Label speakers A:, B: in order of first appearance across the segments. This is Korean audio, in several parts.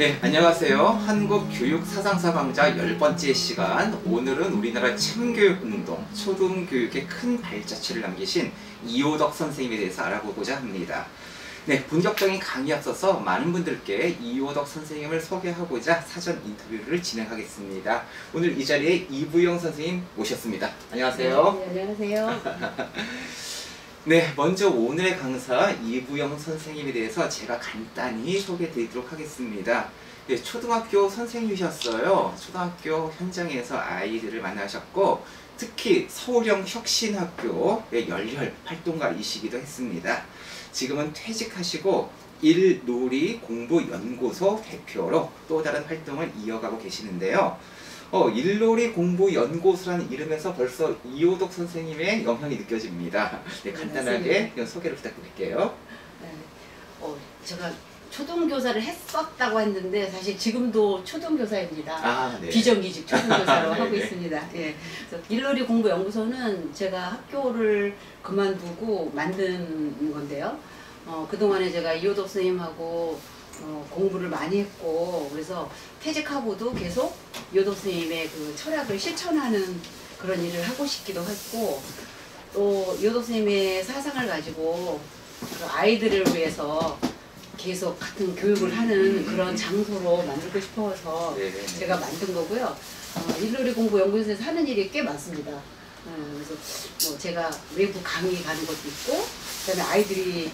A: 네, 안녕하세요. 한국교육사상사 강좌 10번째 시간. 오늘은 우리나라 참교육운동, 초등교육에 큰 발자취를 남기신 이호덕 선생님에 대해서 알아보고자 합니다. 네, 본격적인 강의에 앞서서 많은 분들께 이호덕 선생님을 소개하고자 사전 인터뷰를 진행하겠습니다. 오늘 이 자리에 이부영 선생님 모셨습니다. 안녕하세요.
B: 네, 안녕하세요.
A: 네, 먼저 오늘의 강사 이부영 선생님에 대해서 제가 간단히 소개해 드리도록 하겠습니다. 네, 초등학교 선생님이셨어요. 초등학교 현장에서 아이들을 만나셨고 특히 서울형 혁신학교의 열혈 활동가이시기도 했습니다. 지금은 퇴직하시고 일놀이 공부연구소 대표로 또 다른 활동을 이어가고 계시는데요. 일놀이 공부연구소라는 이름에서 벌써 이호덕 선생님의 영향이 느껴집니다. 네, 간단하게 소개를 부탁드릴게요.
B: 네, 제가 초등교사를 했었다고 했는데 사실 지금도 초등교사입니다.
A: 네.
B: 비정규직 초등교사로 하고
A: 네네.
B: 있습니다. 예. 그래서 일놀이 공부연구소는 제가 학교를 그만두고 만든 건데요. 그동안에 제가 이호덕 선생님하고 공부를 많이 했고, 그래서 퇴직하고도 계속 이호덕 선생님의 그 철학을 실천하는 그런 일을 하고 싶기도 했고, 또 이호덕 선생님의 사상을 가지고 그 아이들을 위해서 계속 같은 교육을 하는 그런 장소로 만들고 싶어서
A: 네네.
B: 제가 만든 거고요. 일놀이 공부연구소에서 하는 일이 꽤 많습니다. 그래서 뭐 제가 외부 강의 가는 것도 있고, 그다음에 아이들이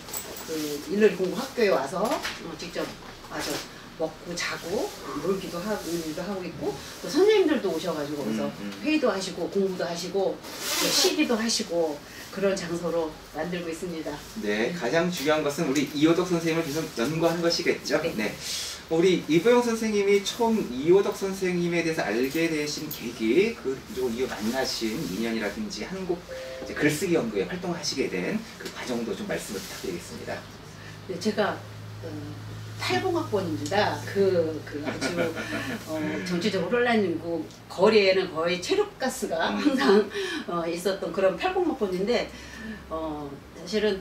B: 그 일놀이 공부 학교에 와서 직접 와서 먹고 자고 놀기도 하고 일도 하고 있고, 또 선생님들도 오셔가지고 그래서 회의도 하시고 공부도 하시고 또 시기도 하시고 그런 장소로 만들고 있습니다.
A: 네, 가장 중요한 것은 우리 이호덕 선생님을 계속 연구하는 것이겠죠.
B: 네.
A: 네. 우리 이부영 선생님이 처음 이호덕 선생님에 대해서 알게 되신 계기, 그리고 이후 만나신 인연이라든지 한국 이제 글쓰기 연구에 활동하시게 된 그 과정도 좀 말씀을 부탁드리겠습니다.
B: 네, 제가 80학번입니다. 아주 전체적으로 혼란이고 거리에는 거의 체류가스가 항상 있었던 그런 80학번인데, 사실은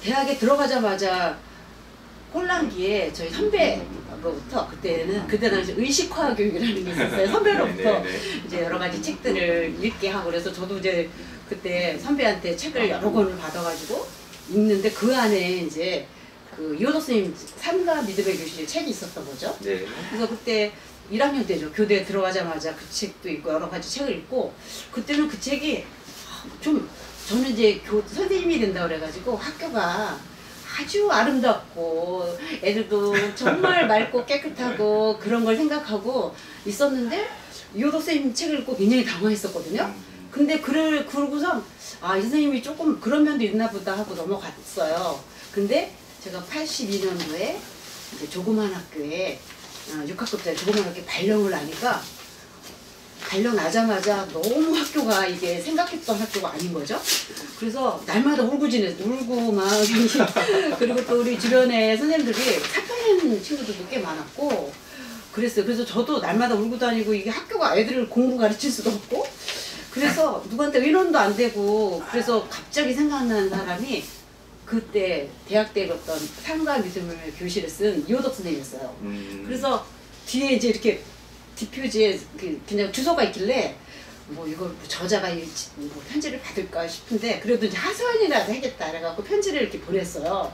B: 대학에 들어가자마자 꼴랑기에 저희 선배로부터 그때는 의식화 교육이라는 게 있었어요. 선배로부터 이제 여러 가지 책들을 읽게 하고, 그래서 저도 이제 그때 선배한테 책을 여러 권을 받아가지고 읽는데 그 안에 이제 그 이호덕 선생님 삶과 믿음의 교실 책이 있었던 거죠.
A: 네.
B: 그래서 그때 1학년 때죠. 교대에 들어가자마자 그 책도 있고 여러 가지 책을 읽고, 그때는 그 책이 좀, 저는 이제 선생님이 된다고 그래가지고 학교가 아주 아름답고 애들도 정말 맑고 깨끗하고 그런 걸 생각하고 있었는데, 이호덕 선생님 책을 읽고 굉장히 당황했었거든요. 근데 그러고서 이 선생님이 조금 그런 면도 있나 보다 하고 넘어갔어요. 근데 제가 82년도에 이제 조그만 학교에 6학급 때 조그만 학교에 발령을 나니까, 발령 나자마자 너무 학교가 이게 생각했던 학교가 아닌 거죠. 그래서 날마다 울고 막 그리고 또 우리 주변에 선생님들이 사표낸 친구들도 꽤 많았고 그랬어요. 그래서 저도 날마다 울고 다니고, 이게 학교가 애들을 공부 가르칠 수도 없고, 그래서 누구한테 의논도 안 되고, 그래서 갑자기 생각나는 사람이 그때 대학 때 읽었던 삶과 믿음을 교실에 쓴 이호덕 선생님이었어요. 그래서 뒤에 이제 이렇게 뒷표지에 그냥 주소가 있길래 뭐 이걸 저자가 뭐 편지를 받을까 싶은데, 그래도 이제 하소연이라도 하겠다 그래갖고 편지를 이렇게 보냈어요.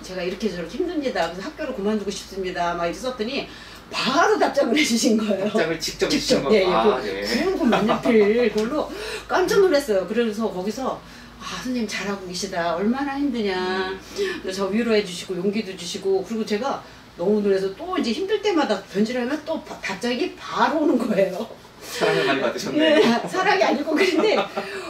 B: 제가 이렇게 저렇게 힘듭니다. 그래서 학교를 그만두고 싶습니다. 막 이렇게 썼더니 바로 답장을 해주신 거예요.
A: 답장을 직접 해주신 거.
B: 네. 그리고 만년필 그걸로 깜짝 놀랐어요. 그래서 거기서 선생님 잘하고 계시다. 얼마나 힘드냐. 저 위로해 주시고 용기도 주시고, 그리고 제가 너무 놀라서 또 이제 힘들 때마다 편지를 하면 또 답장이 바로 오는 거예요.
A: 사랑을 많이 받으셨네요.
B: 네, 사랑이 아니고 그런데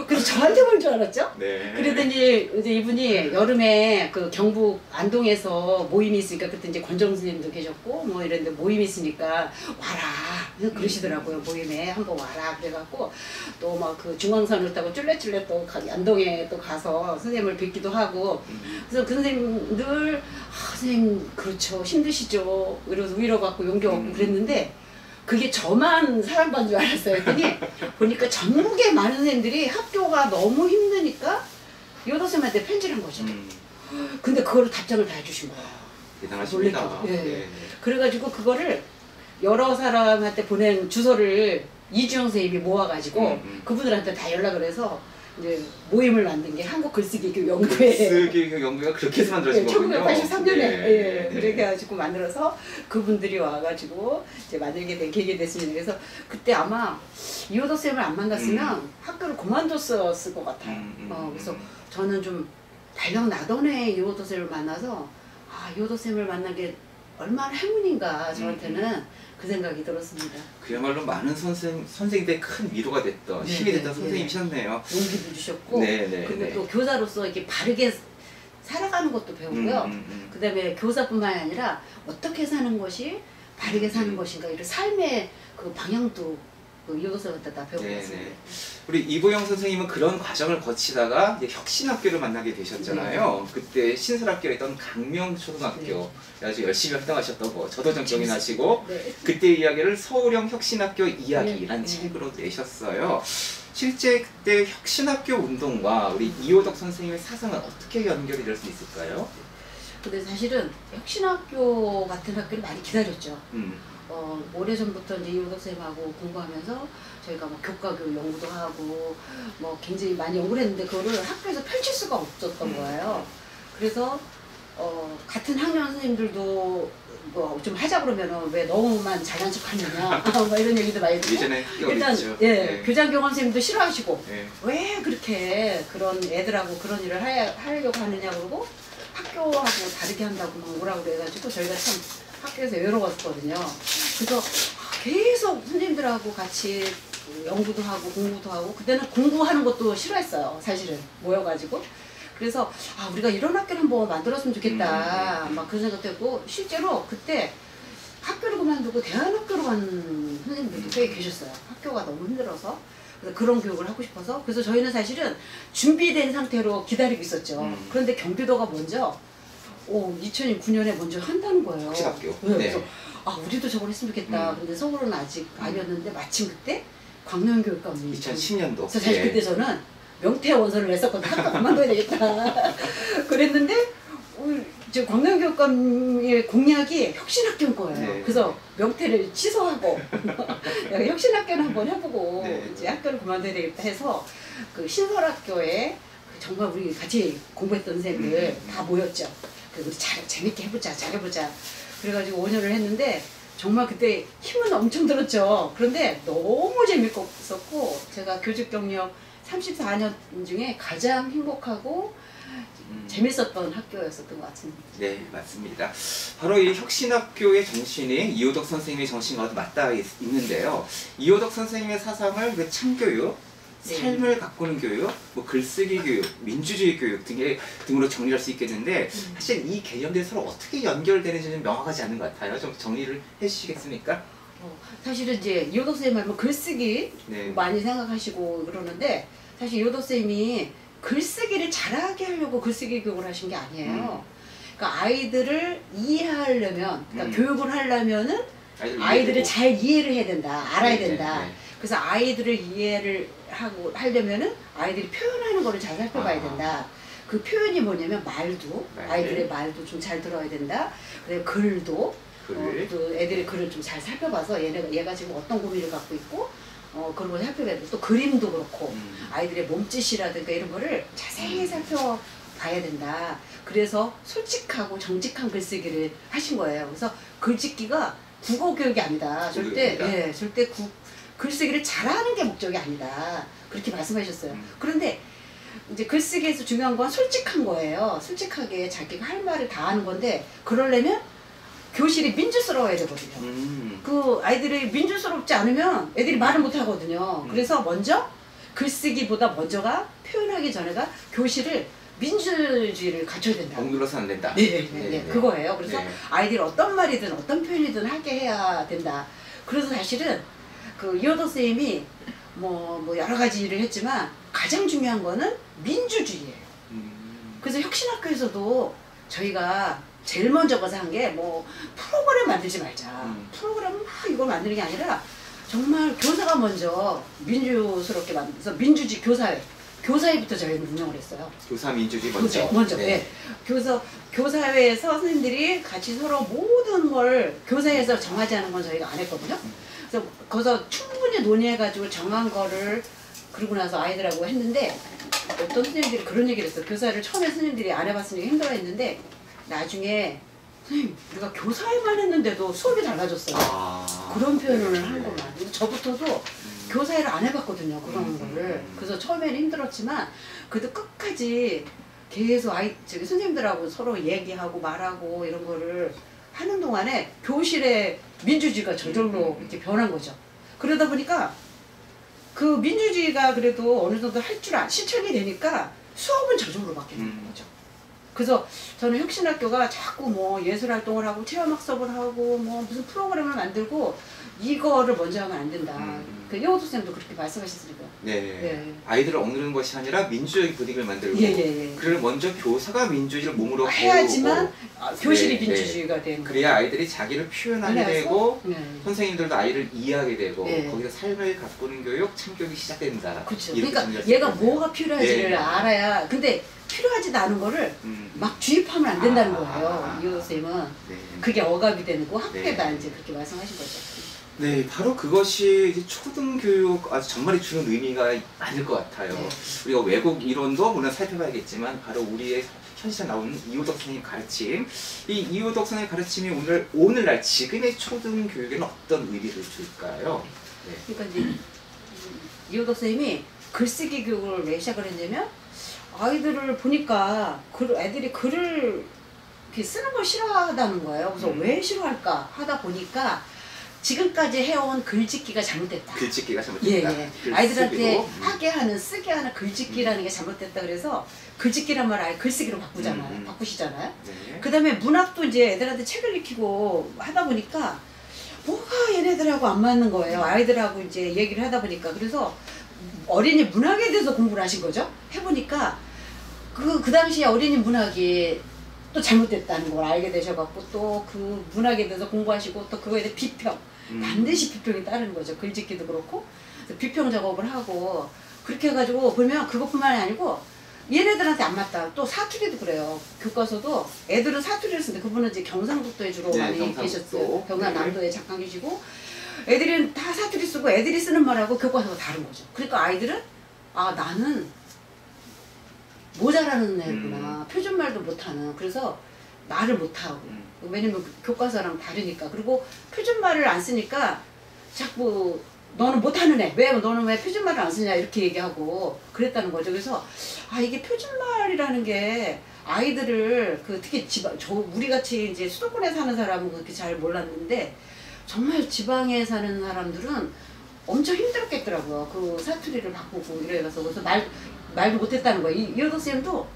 B: 그래서 저한테 올 줄 알았죠.
A: 네.
B: 그러더니 이제 이분이 여름에 그 경북 안동에서 모임이 있으니까, 그때 이제 권정 스님도 계셨고 뭐 이랬는데 모임이 있으니까 와라 그러시더라고요. 모임에 한번 와라 그래갖고 또 막 그 중앙선을 타고 쫄래쫄래 또 안동에 또 가서 선생님을 뵙기도 하고, 그래서 그 선생님들 선생님 그렇죠 힘드시죠 이러면서 위로받고 용기 얻고 그랬는데, 그게 저만 사랑받는 줄 알았어요. 그랬더니 보니까 전국의 많은 선생님들이 학교가 너무 힘드니까 이호덕 선생님한테 편지를 한 거죠. 근데 그거를 답장을 다 해주신 거예요.
A: 대단하십니다.
B: 놀랬거든요. 예.
A: 네.
B: 그래가지고 그거를 여러 사람한테 보낸 주소를 이주영 선생님이 모아가지고 그분들한테 다 연락을 해서 이제 모임을 만든 게 한국 글쓰기 교육 연구회.
A: 글쓰기 교육 연구회가 그렇게 해서 만들어진 거군요.
B: 1983년에
A: 네.
B: 그렇게 해가지고 만들어서 그분들이 와가지고 이제 만들게 된 계기 됐습니다. 그래서 그때 아마 이호덕 쌤을 안 만났으면 학교를 그만뒀었을 것 같아요. 그래서 저는 좀 달력 나던 해 이호덕 쌤을 만나서 아 이호덕 쌤을 만난 게 얼마나 행운인가 저한테는 그 생각이 들었습니다.
A: 그야말로 많은 선생님들의 큰 위로가 됐던 힘이 됐던 선생님이셨네요.
B: 용기도 주셨고 그리고 또 교사로서 이렇게 바르게 살아가는 것도 배우고요. 그다음에 교사뿐만 아니라 어떻게 사는 것이 바르게 사는 것인가 이런 삶의 그 방향도 이호덕쌤한테 다 배우고 있습니다.
A: 우리 이보영 선생님은 그런 과정을 거치다가 이제 혁신학교를 만나게 되셨잖아요. 그때 신설학교에 있던 강명초등학교 아주 열심히 활동하셨다고 저도 좀 기억이 나시고 그때 이야기를 서울형 혁신학교 이야기라는 책으로 내셨어요. 실제 그때 혁신학교 운동과 우리 이호덕 선생님의 사상은 어떻게 연결이 될 수 있을까요?
B: 근데 사실은 혁신학교 같은 학교를 많이 기다렸죠. 오래전부터 이제 이호덕 쌤하고 공부하면서 저희가 뭐 교과교육 연구도 하고 뭐 굉장히 많이 연구를 했는데 그거를 학교에서 펼칠 수가 없었던 거예요. 그래서 같은 학년 선생님들도 뭐 좀 하자 그러면은 왜 너무만 잘난 척 하느냐 뭐 이런 얘기도 많이 듣고
A: 예전에
B: 일단 교장 교감 선생님도 싫어하시고 왜 그렇게 그런 애들하고 그런 일을 하려고 하느냐 그러고 학교하고 다르게 한다고 막 뭐라고 그래가지고 저희가 참 학교에서 외로웠거든요. 그래서 계속 선생님들하고 같이 연구도 하고 공부도 하고 그때는 공부하는 것도 싫어했어요. 사실은 모여가지고 그래서 아 우리가 이런 학교를 한번 만들었으면 좋겠다 막 그런 생각도 했고 실제로 그때 학교를 그만두고 대안학교로 간 선생님들도 꽤 계셨어요. 학교가 너무 힘들어서 그래서 그런 교육을 하고 싶어서 그래서 저희는 사실은 준비된 상태로 기다리고 있었죠. 그런데 경기도가 먼저 2009년에 먼저 한다는 거예요.
A: 혁신학교.
B: 그래서 아 우리도 저걸 했으면 좋겠다. 근데 서울은 아직 아니었는데 마침 그때 광명교육감이
A: 2010년도.
B: 그래서 사실 그때 저는 명태 원서를 냈었거든요. 학교 그만둬야 되겠다. 그랬는데 저 광명교육감의 공약이 혁신학교인 거예요. 그래서 명태를 취소하고 내가 혁신학교는 한번 해보고 이제 학교를 그만둬야 되겠다 해서 그 신설학교에 정말 우리 같이 공부했던 선생님들 다 모였죠. 우리 재밌게 해보자, 잘해보자. 그래가지고 5년을 했는데 정말 그때 힘은 엄청 들었죠. 그런데 너무 재밌었고 제가 교직 경력 34년 중에 가장 행복하고 재밌었던 학교였었던 것 같습니다.
A: 네, 맞습니다. 바로 이 혁신학교의 정신이 이호덕 선생님의 정신과도 맞닿아 있는데요. 이호덕 선생님의 사상을 그 참교육, 삶을 가꾸는 교육, 뭐 글쓰기 교육, 민주주의 교육 등으로 정리할 수 있겠는데 사실 이 개념들이 서로 어떻게 연결되는지는 명확하지 않은 것 같아요. 좀 정리를 해주시겠습니까?
B: 사실은 이제 이호덕 선생님 하면 글쓰기 많이 생각하시고 그러는데 사실 이호덕 선생님이 글쓰기를 잘하게 하려고 글쓰기 교육을 하신 게 아니에요. 그러니까 아이들을 이해하려면, 그러니까 교육을 하려면은 아이들을 잘 이해를 해야 된다, 알아야 된다. 그래서 아이들을 이해를 하려면은 아이들이 표현하는 거를 잘 살펴봐야 된다. 그 표현이 뭐냐면 말도, 아이들의 말도 좀 잘 들어야 된다. 그리고 글도, 또 애들의 글을 좀 잘 살펴봐서 얘가 지금 어떤 고민을 갖고 있고 그런 걸 살펴봐야 돼. 또 그림도 그렇고 아이들의 몸짓이라든가 이런 거를 자세히 살펴봐야 된다. 그래서 솔직하고 정직한 글쓰기를 하신 거예요. 그래서 글짓기가 국어 교육이 아니다. 절대 글쓰기를 잘하는 게 목적이 아니다. 그렇게 말씀하셨어요. 그런데 이제 글쓰기에서 중요한 건 솔직한 거예요. 솔직하게 자기가 할 말을 다 하는 건데 그러려면 교실이 민주스러워야 되거든요. 그 아이들이 민주스럽지 않으면 애들이 말을 못 하거든요. 그래서 먼저 글쓰기보다 먼저가 표현하기 전에가 교실을 민주주의를 갖춰야 된다.
A: 억눌러서 안 된다.
B: 그거예요. 그래서 아이들이 어떤 말이든 어떤 표현이든 하게 해야 된다. 그래서 사실은 그 이호덕 선생님이 뭐 여러 가지 일을 했지만 가장 중요한 거는 민주주의예요. 그래서 혁신학교에서도 저희가 제일 먼저 가서 한 게 뭐 프로그램 만들지 말자. 프로그램 막 이걸 만드는 게 아니라 정말 교사가 먼저 민주스럽게 만들어서 민주주의 교사회부터 저희는 운영을 했어요.
A: 교사 민주주의 먼저.
B: 교사회에서 선생님들이 같이 서로 모든 걸 교사에서 정하지 않은 건 저희가 안 했거든요. 그래서 거기서 충분히 논의해가지고 정한 거를 그러고 나서 아이들하고 했는데 어떤 선생님들이 그런 얘기를 했어요. 교사를 처음에 선생님들이 안 해봤으니까 힘들어했는데 나중에 선생님 우리가 교사회만 했는데도 수업이 달라졌어요. 그런 표현을
A: 네.
B: 하는 것만. 저부터도 교사회를 안 해봤거든요. 그런 거를. 그래서 처음에는 힘들었지만 그래도 끝까지 계속 저기 선생님들하고 서로 얘기하고 말하고 이런 거를 하는 동안에 교실의 민주주의가 저절로 이렇게 변한 거죠. 그러다 보니까 그 민주주의가 그래도 어느 정도 할 줄 실천이 되니까 수업은 저절로 바뀌는 거죠. 그래서 저는 혁신학교가 자꾸 뭐 예술활동을 하고 체험학습을 하고 뭐 무슨 프로그램을 만들고 이거를 먼저 하면 안 된다. 그 이호도 쌤도 그렇게 말씀하셨으니까.
A: 네.
B: 네.
A: 아이들을 억누르는 것이 아니라 민주적인 분위기를 만들고
B: 예.
A: 그를 먼저 교사가 민주주의를 몸으로
B: 해야지만 교실이
A: 네,
B: 민주주의가 되는 거예요.
A: 그래야 아이들이 자기를 표현하게
B: 그래서?
A: 되고
B: 네.
A: 선생님들도 아이를 이해하게 되고
B: 네.
A: 거기서 삶을 가꾸는 교육, 참교육이 시작된다.
B: 그렇죠.
A: 이렇게
B: 그러니까
A: 정리할 수
B: 얘가
A: 있겠네요.
B: 뭐가 필요한지를
A: 네.
B: 알아야. 근데 필요하지도 않은 거를 막 주입하면 안 된다는 거예요. 이호 쌤은
A: 네.
B: 그게 억압이 되는 거 학교에다
A: 네.
B: 이제 그렇게 말씀하신 거죠.
A: 네, 바로 그것이 이제 초등교육 아주 정말이 주는 의미가 많을 것 같아요.
B: 네.
A: 우리가 외국 이론도 물론 살펴봐야겠지만 바로 우리의 현실에 나오는 이호덕 선생님 가르침, 이 이호덕 선생님 가르침이 오늘날 지금의 초등교육에는 어떤 의미를 줄까요? 네.
B: 그러니까 이제 이호덕 쌤이 글쓰기 교육을 왜 시작을 했냐면 아이들을 보니까 애들이 글을 이렇게 쓰는 걸 싫어하다는 거예요. 그래서 왜 싫어할까 하다 보니까 지금까지 해온 글짓기가 잘못됐다.
A: 글짓기가 잘못됐다.
B: 예. 아이들한테 하게 하는 쓰게 하는 글짓기라는 게 잘못됐다. 그래서 글짓기란 말을 아예 글쓰기로 바꾸잖아요. 바꾸시잖아요.
A: 네.
B: 그 다음에 문학도 이제 애들한테 책을 익히고 하다 보니까 뭐가 얘네들하고 안 맞는 거예요. 아이들하고 이제 얘기를 하다 보니까. 그래서 어린이 문학에 대해서 공부를 하신 거죠. 해보니까 그 당시에 어린이 문학이 또 잘못됐다는 걸 알게 되셔갖고 또 그 문학에 대해서 공부하시고 또 그거에 대해 비평, 반드시 비평이 따르는 거죠. 글짓기도 그렇고 비평 작업을 하고 그렇게 해가지고 보면 그것뿐만이 아니고 얘네들한테 안 맞다. 또 사투리도 그래요. 교과서도 애들은 사투리를 쓰는데 그분은 이제 경상북도에 주로
A: 네,
B: 많이
A: 경상북도.
B: 계셨어요. 경남남도에 잠깐 계시고 애들은 다 사투리 쓰고 애들이 쓰는 말하고 교과서가 다른 거죠. 그러니까 아이들은 아 나는 모자라는 애구나. 표준말도 못하는. 그래서 말을 못하고. 왜냐면 교과서랑 다르니까. 그리고 표준말을 안 쓰니까 자꾸 너는 못하는 애. 너는 왜 표준말을 안 쓰냐 이렇게 얘기하고 그랬다는 거죠. 그래서 아 이게 표준말이라는 게 아이들을 특히 우리 같이 이제 수도권에 사는 사람은 그렇게 잘 몰랐는데 정말 지방에 사는 사람들은 엄청 힘들었겠더라고요. 그 사투리를 바꾸고 이래서 그래서 말도 못했다는 거예요. 이호덕 쌤도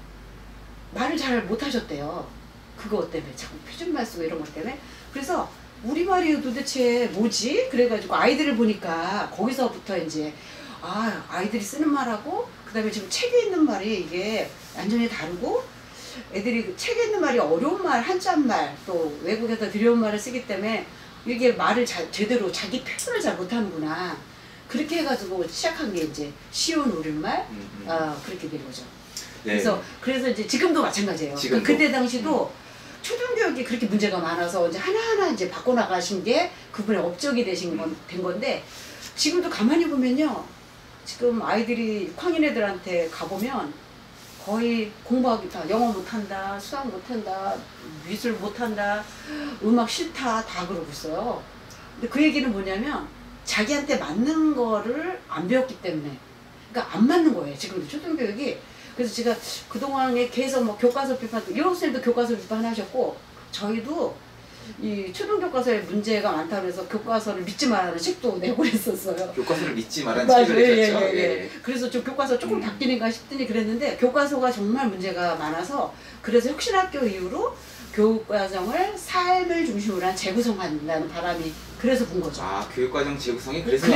B: 말을 잘 못하셨대요. 그거 때문에 자꾸 표준말 쓰고 이런 것 때문에. 그래서 우리말이 도대체 뭐지? 그래가지고 아이들을 보니까 거기서부터 이제 아이들이 쓰는 말하고 그 다음에 지금 책에 있는 말이 이게 완전히 다르고 애들이 책에 있는 말이 어려운 말, 한자말 또 외국에서 들여온 말을 쓰기 때문에 이게 말을 제대로 자기 표현을 잘 못하는구나. 그렇게 해가지고 시작한 게 이제 쉬운 우리말 그렇게 된 거죠.
A: 네.
B: 그래서 이제 지금도 마찬가지예요.
A: 지금도.
B: 그때 당시도 초등교육이 그렇게 문제가 많아서 이제 하나하나 이제 바꿔나가신 게 그분의 업적이 된 건데 지금도 가만히 보면요. 지금 아이들이 6학년 애들한테 가보면 거의 공부하기 다 영어 못한다, 수학 못한다, 미술 못한다, 음악 싫다 다 그러고 있어요. 근데 그 얘기는 뭐냐면 자기한테 맞는 거를 안 배웠기 때문에 그러니까 안 맞는 거예요. 지금도 초등교육이. 그래서 제가 그동안에 계속 뭐 교과서 비판, 이호덕 쌤도 교과서 비판 하셨고 저희도 이 초등교과서에 문제가 많다고 해서 교과서를 믿지 말라는 책도 내고 그랬었어요.
A: 교과서를 믿지 말라는
B: 맞아요.
A: 책을 내셨죠.
B: 예. 그래서 좀 교과서 조금 바뀌는가 싶더니 그랬는데 교과서가 정말 문제가 많아서 그래서 혁신학교 이후로 교육과정을 삶을 중심으로 한 재구성한다는 바람이 그래서 본 거죠.
A: 교육과정 재구성이 그래서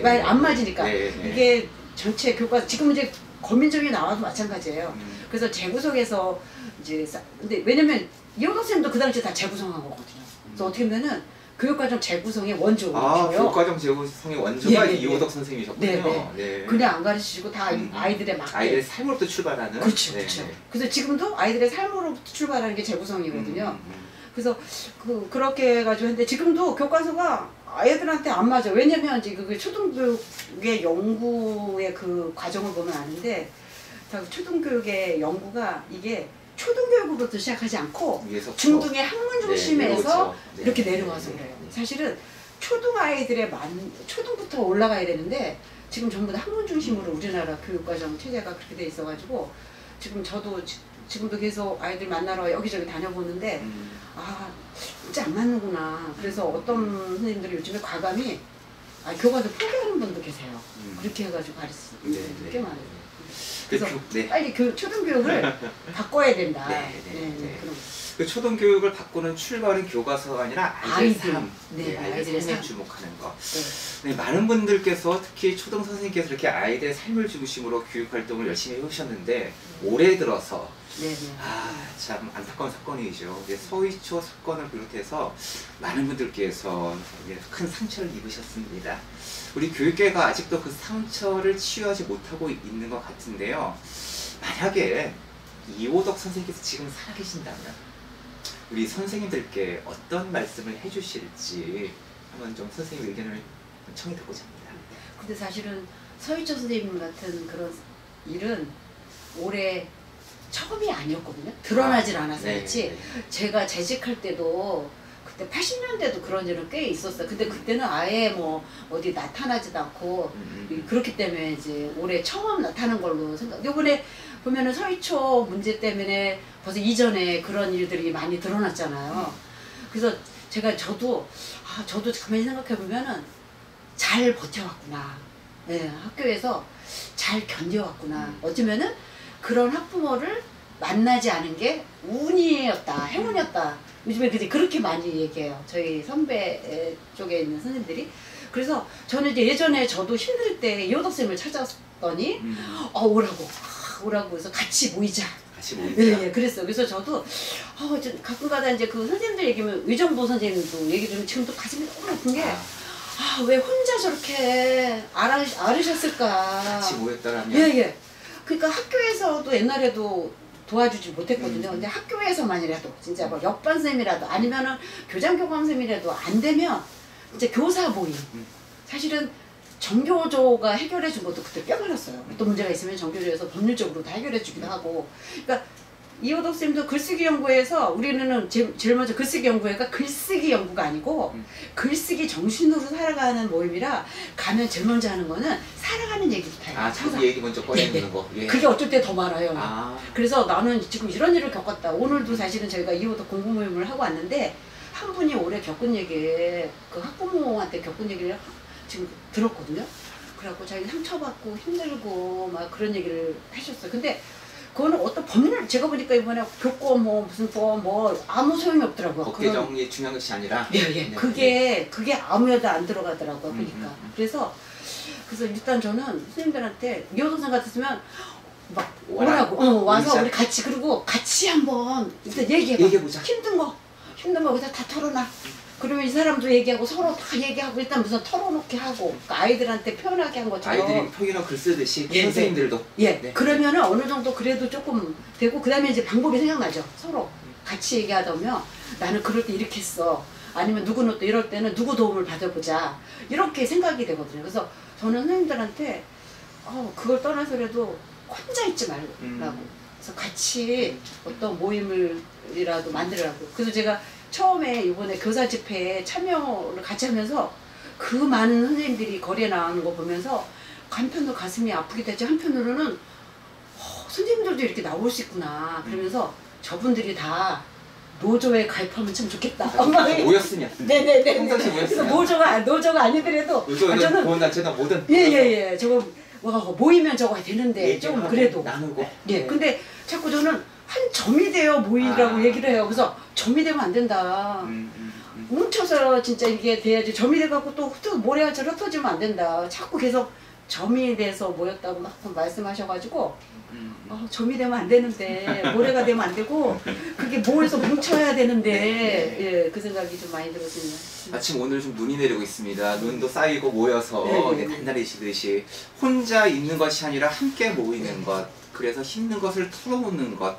B: 말 안 맞으니까
A: 네.
B: 이게 전체 교과서 지금 이제 거민정이 나와도 마찬가지예요. 그래서 재구성해서 이제 근데 왜냐면 이호덕 쌤도 그 당시에 다 재구성한 거거든요. 그래서 어떻게 보면은 교육과정 재구성의 원조예요.
A: 교육과정 재구성의 원조가
B: 예, 예,
A: 이호덕
B: 예.
A: 선생님이셨군요.
B: 네,
A: 네.
B: 그냥 안 가르치시고 다 아이들의 맞게.
A: 아이들의 삶으로부터 출발하는.
B: 그렇죠,
A: 네,
B: 그렇죠.
A: 네.
B: 그래서 지금도 아이들의 삶으로부터 출발하는 게 재구성이거든요. 그래서 그렇게 해가지고 했는데 지금도 교과서가 아이들한테 안 맞아. 왜냐면 이제 그 초등교육의 연구의 그 과정을 보면 아는데 초등교육의 연구가 이게 초등교육으로부터 시작하지 않고
A: 위에서부터.
B: 중등의 학문 중심에서
A: 내려오죠. 네.
B: 이렇게 내려와서 그래요. 사실은 초등 아이들의 초등부터 올라가야 되는데 지금 전부 다 학문 중심으로 우리나라 교육과정 체제가 그렇게 돼 있어가지고 지금 저도 지금도 계속 아이들 만나러 여기저기 다녀보는데 진짜 안 맞는구나. 그래서 어떤 선생님들이 요즘에 과감히 교과서 포기하는 분도 계세요. 그렇게 해가지고 가르치는 분들이 꽤 많아요. 그래서 빨리 초등교육을 바꿔야 된다. 그런
A: 그 초등교육을 바꾸는 출발은 교과서가 아니라 아이들의 삶,
B: 아이들의
A: 삶에
B: 삶.
A: 주목하는 것. 많은 분들께서 특히 초등 선생님께서 이렇게 아이들의 삶을 중심으로 교육 활동을 열심히 해오셨는데 올해 들어서 참 안타까운 사건이죠. 서희초 사건을 비롯해서 많은 분들께서 큰 상처를 입으셨습니다. 우리 교육계가 아직도 그 상처를 치유하지 못하고 있는 것 같은데요. 만약에 이호덕 선생님께서 지금 살아계신다면 우리 선생님들께 어떤 말씀을 해주실지 한번 좀 선생님 의견을 청해 듣고자 합니다.
B: 근데 사실은 서희초 선생님 같은 그런 일은 올해 처음이 아니었거든요. 드러나질 않아서 그렇지. 제가 재직할 때도 그때 80년대도 그런 일은 꽤 있었어요. 근데 그때는 아예 뭐 어디 나타나지도 않고 그렇기 때문에 이제 올해 처음 나타난 걸로 생각. 이번에 보면은 서희초 문제 때문에 벌써 이전에 그런 일들이 많이 드러났잖아요. 그래서 저도 가만히 생각해 보면은 잘 버텨왔구나. 학교에서 잘 견뎌왔구나. 어쩌면은 그런 학부모를 만나지 않은 게 운이었다, 행운이었다. 요즘에 그렇게 많이 얘기해요. 저희 선배 쪽에 있는 선생님들이. 그래서 저는 이제 예전에 저도 힘들 때 이호덕 선생님을 찾았더니 오라고 해서 같이 모이자. 그랬어요. 그래서 저도 가끔가다 이제 그 선생님들 얘기하면 의정부 선생님도 얘기 들으면 지금 또 가슴이 너무 아픈 게 왜 혼자 저렇게 앓으셨을까.
A: 같이 모였더라면.
B: 그러니까 학교에서도 옛날에도 도와주지 못했거든요. 근데 학교에서만이라도 진짜 뭐 역반 선생님이라도 아니면은 교장 교감 선생님이라도 안 되면 이제 교사 모임. 사실은 정교조가 해결해 준 것도 그때 꽤 많았어요. 또 문제가 있으면 정교조에서 법률적으로 다 해결해 주기도 하고. 그러니까 이호덕 쌤도 글쓰기 연구에서 우리는 제일 먼저 글쓰기 연구회가 글쓰기 연구가 아니고 글쓰기 정신으로 살아가는 모임이라 가면 제일 먼저 하는 거는 살아가는 얘기부터 해요.
A: 자기 얘기 먼저 꺼내는 거.
B: 그게 어쩔 때 더 많아요. 그래서 나는 지금 이런 일을 겪었다. 오늘도 사실은 저희가 이호덕 공부 모임을 하고 왔는데 한 분이 올해 겪은 얘기, 그 학부모한테 겪은 얘기를 지금 들었거든요. 그래갖고 자기 상처받고 힘들고 막 그런 얘기를 하셨어요. 근데 그거는 어떤 법률, 제가 보니까 이번에 교권 무슨 법 아무 소용이 없더라고요.
A: 법개정이 중요한 것이 아니라.
B: 그게 아무에도 안 들어가더라고요. 보니까. 그래서 일단 저는 선생님들한테 이호덕 선생 같았으면 막 오라고 와서 우리 같이 그리고 같이 한번 일단 얘기해보자. 힘든 거 그냥 다 털어놔. 그러면 이 사람도 얘기하고 서로 다 얘기하고 일단 무슨 털어놓게 하고 그러니까 아이들한테 표현하게 한 것처럼
A: 아이들이 표현하고 글 쓰듯이 선생님들도
B: 그러면은 어느 정도 그래도 조금 되고 그 다음에 이제 방법이 생각나죠. 서로 같이 얘기하다 보면 나는 그럴 때 이렇게 했어. 아니면 누구는 또 이럴 때는 누구 도움을 받아보자. 이렇게 생각이 되거든요. 그래서 저는 선생님들한테 그걸 떠나서라도 혼자 있지 말라고. 그래서 같이 어떤 모임을이라도 만들으라고. 그래서 제가 처음에 이번에 교사 집회에 참여를 같이 하면서 그 많은 선생님들이 거리에 나오는 거 보면서 한편으로 가슴이 아프게 됐죠. 한편으로는 선생님들도 이렇게 나올 수 있구나. 그러면서 저분들이 다 노조에 가입하면 참 좋겠다.
A: 모였으면.
B: 네네네.
A: 평상시 모였으면.
B: 노조가 아니더라도.
A: 노조는 보훈단체나 뭐든.
B: 저거 모이면 저거 되는데 좀 그래도.
A: 나누고.
B: 근데 자꾸 저는 한 점이 되어 모이라고 얘기를 해요. 그래서 점이 되면 안 된다. 뭉쳐서 진짜 이게 돼야지. 점이 돼갖고 또 모래알처럼 흩어지면 안 된다. 자꾸 계속 점이 돼서 모였다고 막 말씀하셔가지고 점이 되면 안 되는데 모래가 되면 안 되고 그게 모여서 뭉쳐야 되는데 예, 그 생각이 좀 많이 들었습니다.
A: 마침 오늘 좀 눈이 내리고 있습니다. 눈도 쌓이고 모여서
B: 네.
A: 단단해지듯이 혼자 있는 것이 아니라 함께 모이는 것, 그래서 힘든 것을 털어놓는 것,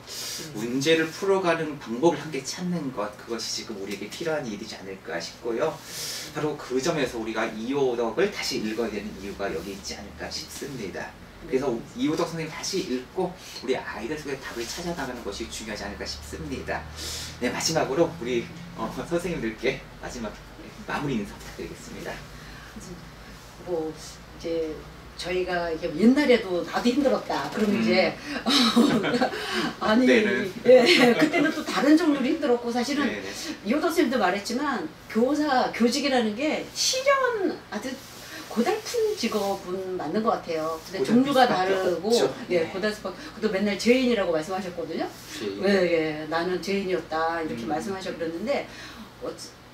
A: 문제를 풀어가는 방법을 함께 찾는 것, 그것이 지금 우리에게 필요한 일이지 않을까 싶고요. 바로 그 점에서 우리가 이호덕을 다시 읽어야 되는 이유가 여기 있지 않을까 싶습니다. 그래서 이호덕 선생님 다시 읽고 우리 아이들 속에 답을 찾아나가는 것이 중요하지 않을까 싶습니다. 네, 마지막으로 우리 선생님들께 마지막 마무리 인사 부탁드리겠습니다.
B: 뭐 이제 저희가 이게 옛날에도 나도 힘들었다. 그럼 이제 아니
A: 그때는.
B: 예, 그때는 또 다른 종류로 힘들었고 사실은
A: 네네.
B: 이호덕 선생님도 말했지만 교직이라는 게 실현 아주 고달픈 직업은 맞는 것 같아요. 근데
A: 고달플
B: 종류가
A: 수밖에
B: 다르고
A: 없죠.
B: 예,
A: 네.
B: 고달플 수밖에. 그도 맨날 죄인이라고 말씀하셨거든요.
A: 죄인.
B: 예, 예, 나는 죄인이었다 이렇게 말씀하셨는데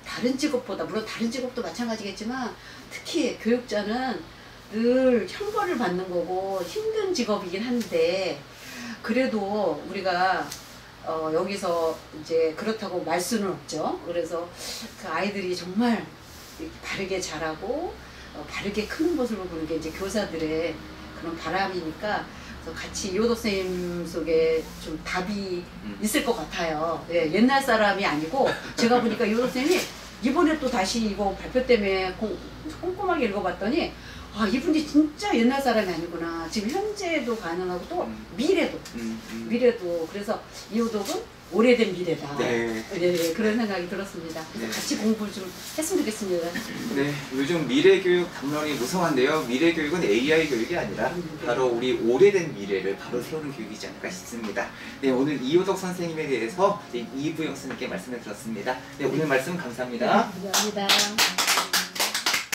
B: 다른 직업보다 물론 다른 직업도 마찬가지겠지만 특히 교육자는 늘 형벌을 받는 거고 힘든 직업이긴 한데 그래도 우리가 여기서 이제 그렇다고 말 수는 없죠. 그래서 그 아이들이 정말 바르게 자라고 바르게 크는 모습을 보는 게 이제 교사들의 그런 바람이니까 그래서 같이 이호덕 선생님 속에 좀 답이 있을 것 같아요. 예, 옛날 사람이 아니고 제가 보니까 이호덕 선생님이 이번에 또 다시 이거 발표 때문에 꼼꼼하게 읽어봤더니 아 이분이 진짜 옛날 사람이 아니구나. 지금 현재도 가능하고 또 미래도 그래서 이호덕은 오래된 미래다.
A: 네.
B: 예, 그런 생각이 들었습니다. 그래서
A: 네.
B: 같이 공부를 좀 했으면 좋겠습니다.
A: 네, 요즘 미래교육 담론이 무성한데요. 미래교육은 AI 교육이 아니라 바로 우리 오래된 미래를 바로 세우는 교육이지 않을까 싶습니다. 네, 오늘 이호덕 선생님에 대해서 이부영 선생님께 말씀을 들었습니다. 네, 오늘 말씀 감사합니다.
B: 감사합니다.